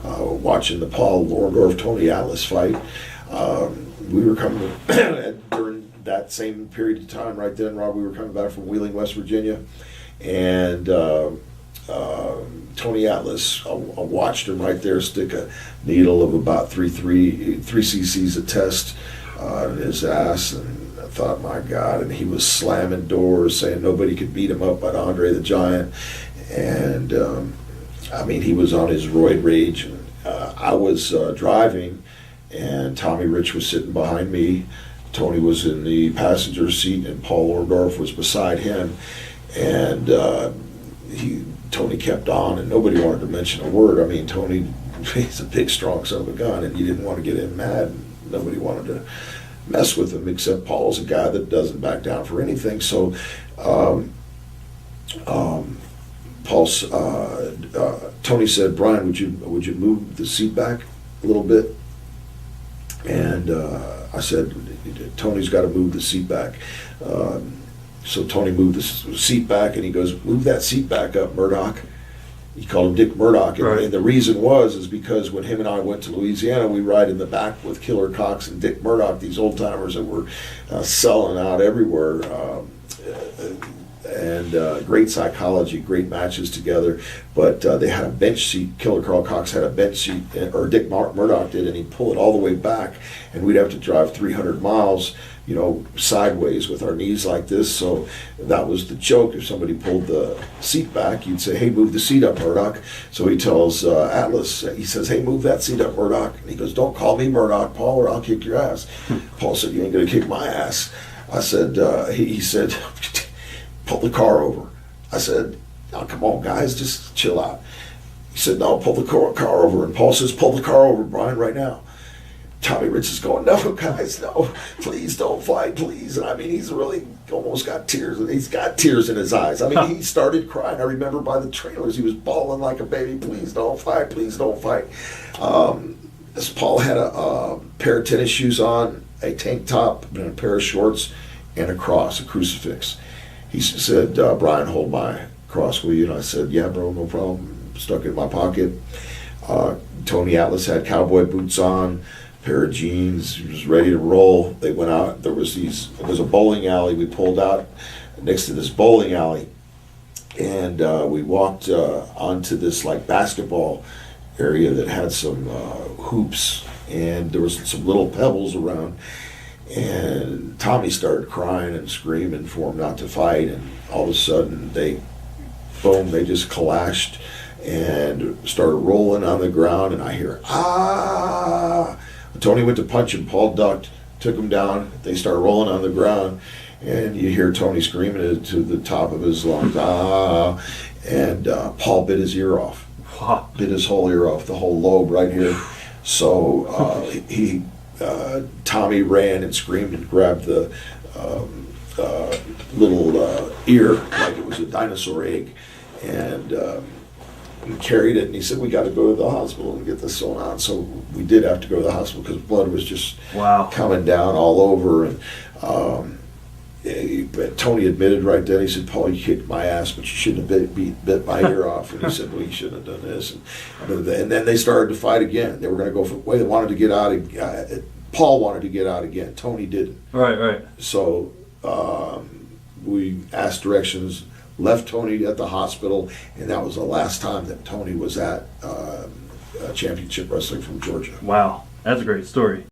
watching the Paul Orndorff Tony Atlas fight. We were coming during that same period of time right then, Rob. We were coming back from Wheeling, West Virginia, and Tony Atlas, I watched him right there stick a needle of about 3 cc's of test in his ass, and I thought, my God, and he was slamming doors, saying nobody could beat him up but Andre the Giant, and I mean, he was on his roid rage. And, I was driving, and Tommy Rich was sitting behind me. Tony was in the passenger seat, and Paul Orndorff was beside him, and Tony kept on, and nobody wanted to mention a word. I mean, Tony, he's a big, strong son of a gun, and you didn't want to get him mad. And nobody wanted to mess with him, except Paul's a guy that doesn't back down for anything. So Tony said, "Brian, would you move the seat back a little bit?" And I said, "Tony's got to move the seat back." So Tony moved the seat back, and he goes, "Move that seat back up, Murdoch." He called him Dick Murdoch, and, right. And the reason is because when him and I went to Louisiana, we ride in the back with Killer Cox and Dick Murdoch, these old timers that were selling out everywhere. And great psychology, great matches together, but they had a bench seat. Killer Carl Cox had a bench seat, or Dick Murdoch did, and he'd pull it all the way back, and we'd have to drive 300 miles, sideways with our knees like this. So that was the joke. If somebody pulled the seat back, you'd say, "Hey, move the seat up, Murdoch." So he tells Atlas, he says, "Hey, move that seat up, Murdoch." And he goes, "Don't call me Murdoch, Paul, or I'll kick your ass." Paul said, "You ain't gonna kick my ass." I said, he said, "Pull the car over." I said, "Oh, come on, guys, just chill out." He said, "No, pull the car over." And Paul says, "Pull the car over, Brian, right now." Tommy Rich is going, "No, guys, no, please don't fight, please." And I mean, he's really almost got tears, and he's got tears in his eyes. I mean, he started crying. I remember by the trailers, he was bawling like a baby. "Please don't fight, please don't fight." This Paul had a pair of tennis shoes on, a tank top, and a pair of shorts, and a cross, a crucifix. He said, "Brian, hold my cross, will you?" And I said, "Yeah, bro, no problem." Stuck it in my pocket. Tony Atlas had cowboy boots on, pair of jeans. He was ready to roll. They went out. It was a bowling alley. We pulled out next to this bowling alley, and we walked onto this like basketball area that had some hoops, and there was some little pebbles around. And Tommy started crying and screaming for him not to fight, and all of a sudden they just clashed and started rolling on the ground, and I hear, "Ah!" Tony went to punch him, Paul ducked, took him down, they started rolling on the ground, and you hear Tony screaming it to the top of his lungs, "Ah!" And Paul bit his ear off. Bit his whole ear off, the whole lobe right here. So Tommy ran and screamed and grabbed the little ear like it was a dinosaur egg, and carried it, and he said, "We got to go to the hospital and get this sewn on." So we did have to go to the hospital because blood was just coming down all over. And but Tony admitted right then, he said, "Paul, you kicked my ass, but you shouldn't have bit my ear off." And he said, "Well, you shouldn't have done this." And then they started to fight again. They were going to go for, they wanted to get out. Paul wanted to get out again. Tony didn't. Right. So we asked directions, left Tony at the hospital, and that was the last time that Tony was at Championship Wrestling from Georgia. Wow, that's a great story.